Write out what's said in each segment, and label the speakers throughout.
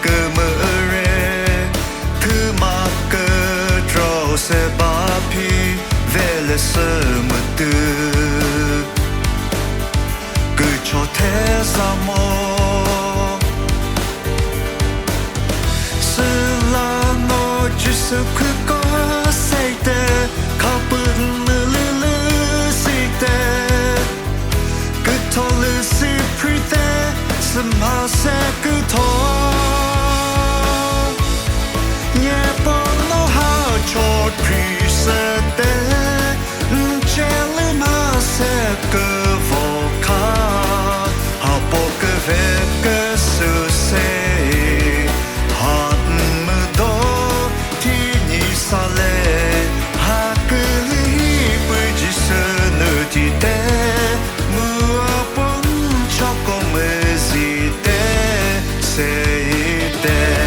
Speaker 1: que mere Thứ mà cơ trò sẽ ba pi Về lệ sơ mơ tư Cứ cho thế ra mô Sự là nó chỉ sự cứ có xây tê Khá bức nữ lư lư si tê Cứ thô lư si pri tê Sâm hà sẽ cứ thô Nhẹ bọn nó hà chốt pri sẽ tê Chê lư mà sẽ cứ vô khá Hà bộ cứ về cứ sự sẽ Hạt mơ đô thì nhị xa lệ Hà cứ lý bởi chỉ sơ nữ thì tê Mưa bóng cho có mơ gì tê Sẽ tê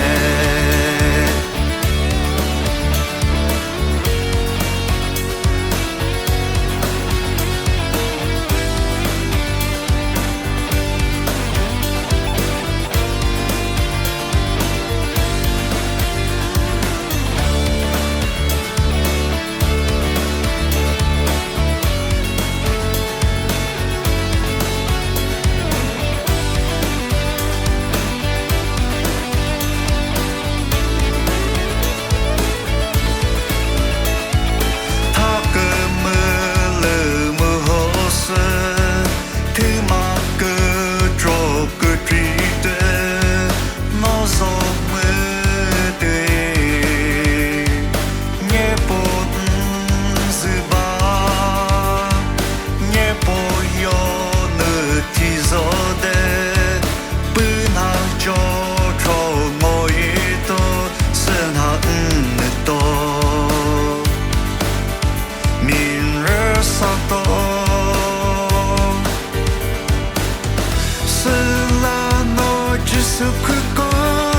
Speaker 1: Sự cứ có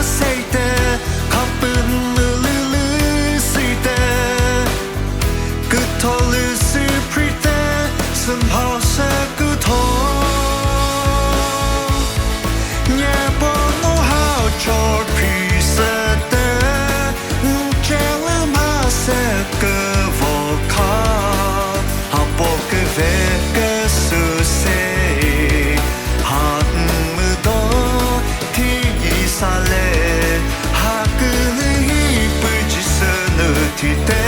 Speaker 1: xây tê Khá bức nữ lư lư si tê Cứ thô lư si pri tê Sâm hà sẽ cứ thô Nhẹ bọn nó hào chốt pri sẽ tê Chê lư mà sẽ cứ vô khá Hà bộ cứ về cứ sự sẽ Hạt mưa đô xa lệ Hà cứ lý bởi chỉ sơ nữ thì tê